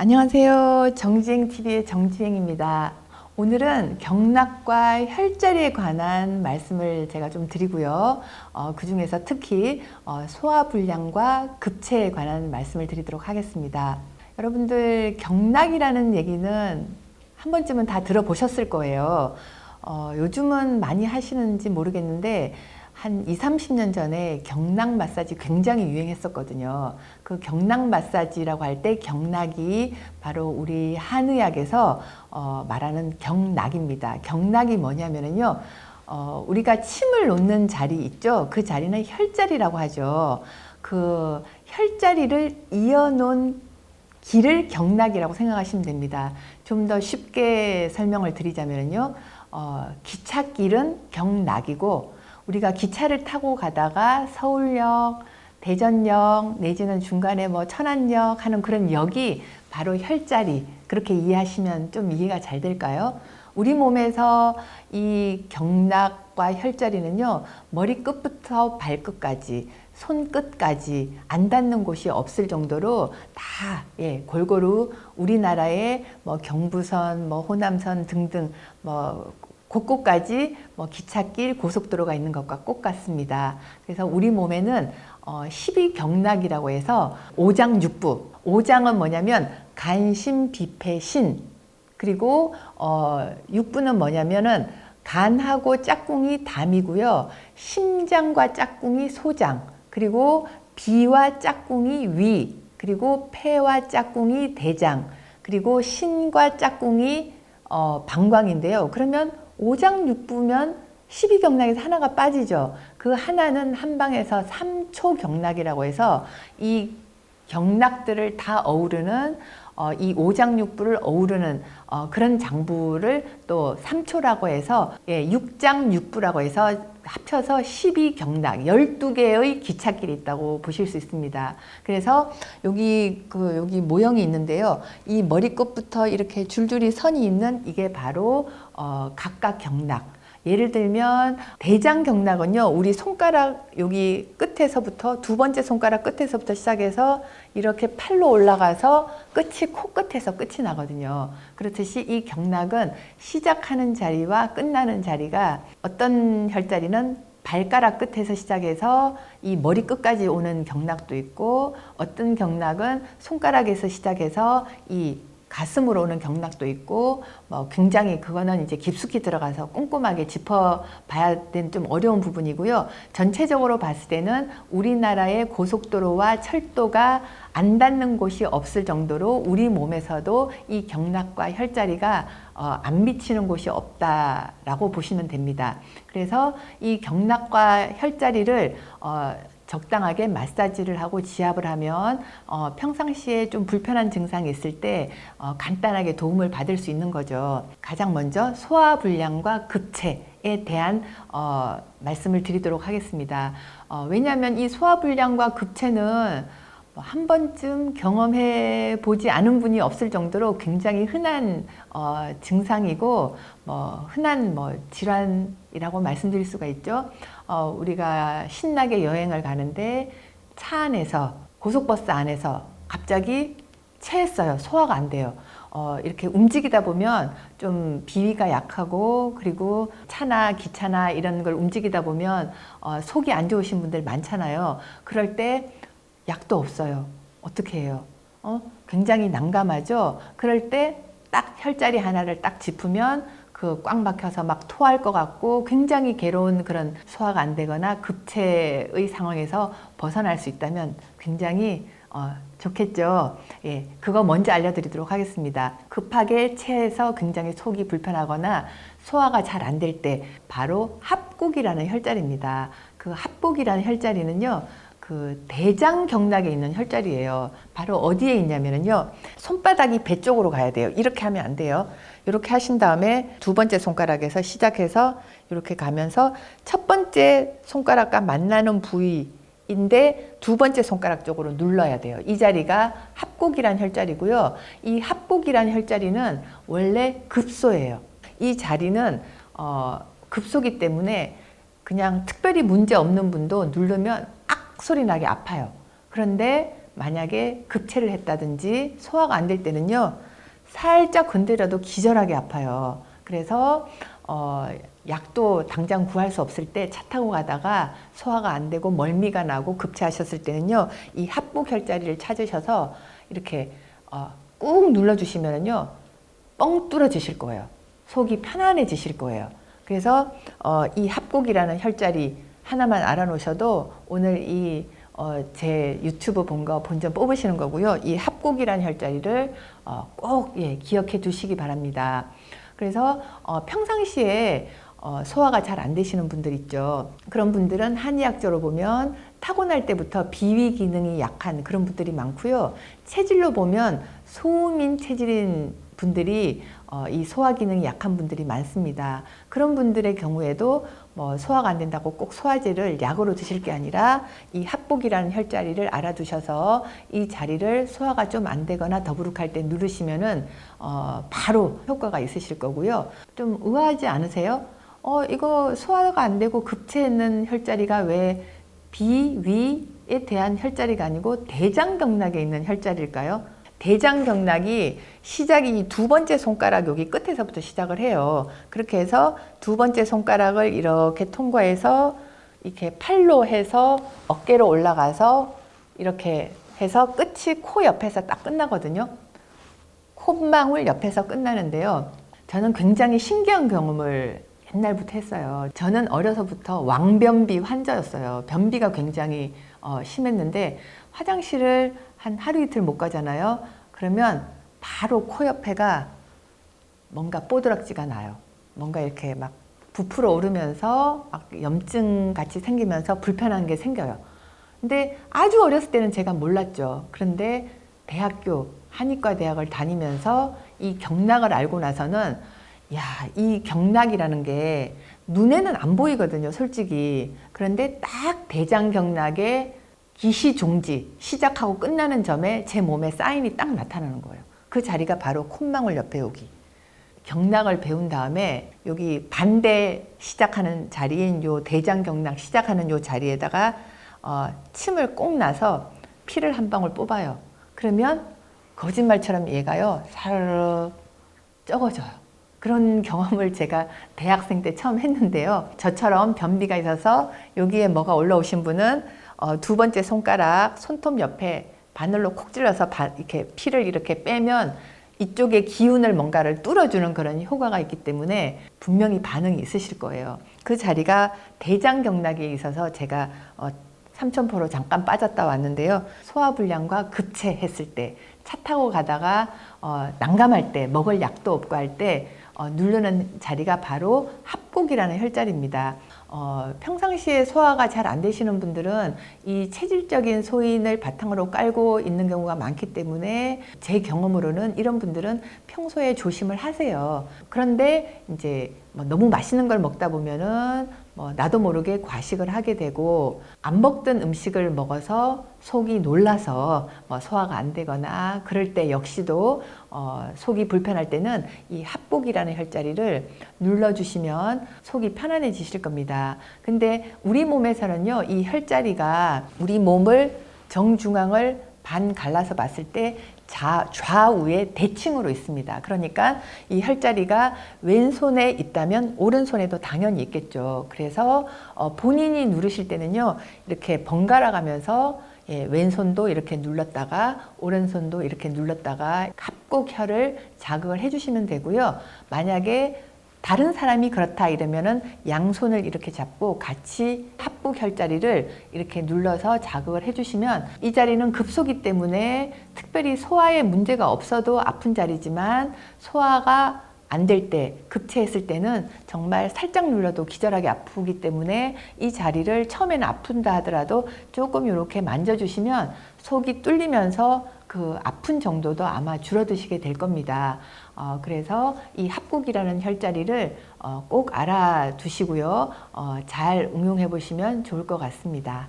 안녕하세요. 정지행TV의 정지행입니다. 오늘은 경락과 혈자리에 관한 말씀을 제가 좀 드리고요. 그 중에서 특히 소화불량과 급체에 관한 말씀을 드리도록 하겠습니다. 여러분들 경락이라는 얘기는 한 번쯤은 다 들어보셨을 거예요. 요즘은 많이 하시는지 모르겠는데 한 20, 30년 전에 경락 마사지 굉장히 유행했었거든요. 그 경락 마사지라고 할 때 경락이 바로 우리 한의학에서 말하는 경락입니다. 경락이 뭐냐면요. 우리가 침을 놓는 자리 있죠. 그 자리는 혈자리라고 하죠. 그 혈자리를 이어놓은 길을 경락이라고 생각하시면 됩니다. 좀 더 쉽게 설명을 드리자면요. 기찻길은 경락이고 우리가 기차를 타고 가다가 서울역, 대전역 내지는 중간에 뭐 천안역 하는 그런 역이 바로 혈자리, 그렇게 이해하시면 좀 이해가 잘 될까요? 우리 몸에서 이 경락과 혈자리는요, 머리끝부터 발끝까지, 손끝까지 안 닿는 곳이 없을 정도로 다 골고루 우리나라의 뭐 경부선, 뭐 호남선 등등 뭐 곳곳까지 뭐 기찻길, 고속도로가 있는 것과 똑같습니다. 그래서 우리 몸에는 12경락이라고 해서 오장육부, 오장은 뭐냐면 간, 심, 비패, 신, 그리고 육부는 뭐냐면은 간하고 짝꿍이 담이고요. 심장과 짝꿍이 소장, 그리고 비와 짝꿍이 위, 그리고 폐와 짝꿍이 대장, 그리고 신과 짝꿍이 방광인데요. 그러면 오장육부면 12경락에서 하나가 빠지죠. 그 하나는 한방에서 3초경락이라고 해서 이 경락들을 다 어우르는 이 오장육부를 어우르는 그런 장부를 또 3초라고 해서 육장육부라고 해서 합쳐서 12경락, 12개의 기찻길이 있다고 보실 수 있습니다. 그래서 여기 모형이 있는데요. 이 머리끝부터 이렇게 줄줄이 선이 있는 이게 바로 각각 경락. 예를 들면 대장경락은요, 우리 손가락 여기 끝에서부터 두 번째 손가락 끝에서부터 시작해서 이렇게 팔로 올라가서 끝이 코끝에서 끝이 나거든요. 그렇듯이 이 경락은 시작하는 자리와 끝나는 자리가 어떤 혈자리는 발가락 끝에서 시작해서 이 머리 끝까지 오는 경락도 있고 어떤 경락은 손가락에서 시작해서 이 가슴으로 오는 경락도 있고 뭐 굉장히 그거는 이제 깊숙이 들어가서 꼼꼼하게 짚어봐야 되는 좀 어려운 부분이고요. 전체적으로 봤을 때는 우리나라의 고속도로와 철도가 안 닿는 곳이 없을 정도로 우리 몸에서도 이 경락과 혈자리가 안 미치는 곳이 없다라고 보시면 됩니다. 그래서 이 경락과 혈자리를 적당하게 마사지를 하고 지압을 하면 평상시에 좀 불편한 증상이 있을 때 간단하게 도움을 받을 수 있는 거죠. 가장 먼저 소화불량과 급체에 대한 말씀을 드리도록 하겠습니다. 왜냐하면 이 소화불량과 급체는 한 번쯤 경험해 보지 않은 분이 없을 정도로 굉장히 흔한 증상이고 흔한 질환이라고 말씀드릴 수가 있죠. 우리가 신나게 여행을 가는데 차 안에서 고속버스 안에서 갑자기 체했어요. 소화가 안 돼요. 이렇게 움직이다 보면 좀 비위가 약하고 그리고 차나 기차나 이런 걸 움직이다 보면 속이 안 좋으신 분들 많잖아요. 그럴 때 약도 없어요. 어떻게 해요? 굉장히 난감하죠? 그럴 때 딱 혈자리 하나를 딱 짚으면 그 꽉 막혀서 막 토할 것 같고 굉장히 괴로운 그런 소화가 안 되거나 급체의 상황에서 벗어날 수 있다면 굉장히 좋겠죠. 그거 먼저 알려드리도록 하겠습니다. 급하게 체해서 굉장히 속이 불편하거나 소화가 잘 안 될 때 바로 합곡이라는 혈자리입니다. 그 합곡이라는 혈자리는요. 그 대장경락에 있는 혈자리예요. 바로 어디에 있냐면요. 손바닥이 배 쪽으로 가야 돼요. 이렇게 하면 안 돼요. 이렇게 하신 다음에 두 번째 손가락에서 시작해서 이렇게 가면서 첫 번째 손가락과 만나는 부위인데 두 번째 손가락 쪽으로 눌러야 돼요. 이 자리가 합곡이란 혈자리고요. 이 합곡이란 혈자리는 원래 급소예요. 이 자리는 급소기 때문에 그냥 특별히 문제 없는 분도 누르면 소리 나게 아파요. 그런데 만약에 급체를 했다든지 소화가 안 될 때는요, 살짝 건드려도 기절하게 아파요. 그래서 약도 당장 구할 수 없을 때 차 타고 가다가 소화가 안 되고 멀미가 나고 급체하셨을 때는요, 이 합복 혈자리를 찾으셔서 이렇게 꾹 눌러주시면은요, 뻥 뚫어지실 거예요. 속이 편안해지실 거예요. 그래서 이 합곡이라는 혈자리 하나만 알아놓으셔도 오늘 제 유튜브 본 거 본전 뽑으시는 거고요. 이 합곡이라는 혈자리를 꼭 기억해 두시기 바랍니다. 그래서 평상시에 소화가 잘 안 되시는 분들 있죠. 그런 분들은 한의학적으로 보면 타고날 때부터 비위 기능이 약한 그런 분들이 많고요. 체질로 보면 소음인 체질인 분들이 이 소화 기능이 약한 분들이 많습니다. 그런 분들의 경우에도 소화가 안 된다고 꼭 소화제를 약으로 드실 게 아니라 이 합복이라는 혈자리를 알아두셔서 이 자리를 소화가 좀 안 되거나 더부룩할 때 누르시면은 바로 효과가 있으실 거고요. 좀 의아하지 않으세요? 이거 소화가 안 되고 급체있는 혈자리가 왜 비위에 대한 혈자리가 아니고 대장경락에 있는 혈자리일까요? 대장경락이 시작이 두 번째 손가락 여기 끝에서부터 시작을 해요. 그렇게 해서 두 번째 손가락을 이렇게 통과해서 이렇게 팔로 해서 어깨로 올라가서 이렇게 해서 끝이 코 옆에서 딱 끝나거든요. 콧망울 옆에서 끝나는데요. 저는 굉장히 신기한 경험을 옛날부터 했어요. 저는 어려서부터 왕변비 환자였어요. 변비가 굉장히 심했는데 화장실을 한 하루 이틀 못 가잖아요. 그러면 바로 코 옆에가 뭔가 뽀드락지가 나요. 뭔가 이렇게 막 부풀어 오르면서 막 염증 같이 생기면서 불편한 게 생겨요. 근데 아주 어렸을 때는 제가 몰랐죠. 그런데 대학교 한의과 대학을 다니면서 이 경락을 알고 나서는 이 경락이라는 게 눈에는 안 보이거든요, 솔직히. 그런데 딱 대장경락의 기시종지, 시작하고 끝나는 점에 제 몸에 사인이 딱 나타나는 거예요. 그 자리가 바로 콧망울 옆에 여기. 경락을 배운 다음에 여기 반대 시작하는 자리인 요 대장경락 시작하는 요 자리에다가 침을 꼭 놔서 피를 한 방울 뽑아요. 그러면 거짓말처럼 얘가요, 사르르 적어져요. 그런 경험을 제가 대학생 때 처음 했는데요. 저처럼 변비가 있어서 여기에 뭐가 올라오신 분은 두 번째 손가락 손톱 옆에 바늘로 콕 찔러서 이렇게 피를 이렇게 빼면 이쪽에 기운을 뭔가를 뚫어주는 그런 효과가 있기 때문에 분명히 반응이 있으실 거예요. 그 자리가 대장경락에 있어서 제가 삼천포로 잠깐 빠졌다 왔는데요. 소화불량과 급체했을 때, 차 타고 가다가 난감할 때, 먹을 약도 없고 할 때 누르는 자리가 바로 합곡이라는 혈자리입니다. 평상시에 소화가 잘 안 되시는 분들은 이 체질적인 소인을 바탕으로 깔고 있는 경우가 많기 때문에 제 경험으로는 이런 분들은 평소에 조심을 하세요. 그런데 이제 너무 맛있는 걸 먹다 보면은 나도 모르게 과식을 하게 되고 안 먹던 음식을 먹어서 속이 놀라서 소화가 안 되거나 그럴 때 역시도 속이 불편할 때는 이 합복이라는 혈자리를 눌러주시면 속이 편안해지실 겁니다. 근데 우리 몸에서는요, 이 혈자리가 우리 몸을 정중앙을 반 갈라서 봤을 때 좌우에 대칭으로 있습니다. 그러니까 이 혈자리가 왼손에 있다면 오른손에도 당연히 있겠죠. 그래서 본인이 누르실 때는요, 이렇게 번갈아 가면서 왼손도 이렇게 눌렀다가 오른손도 이렇게 눌렀다가 합곡혈을 자극을 해주시면 되고요. 만약에 다른 사람이 그렇다 이러면은 양손을 이렇게 잡고 같이 합복 혈자리를 이렇게 눌러서 자극을 해주시면 이 자리는 급소기 때문에 특별히 소화에 문제가 없어도 아픈 자리지만 소화가 안 될 때, 급체했을 때는 정말 살짝 눌러도 기절하게 아프기 때문에 이 자리를 처음에는 아픈다 하더라도 조금 이렇게 만져주시면 속이 뚫리면서 그 아픈 정도도 아마 줄어드시게 될 겁니다. 그래서 이 합곡이라는 혈자리를 꼭 알아두시고요. 잘 응용해 보시면 좋을 것 같습니다.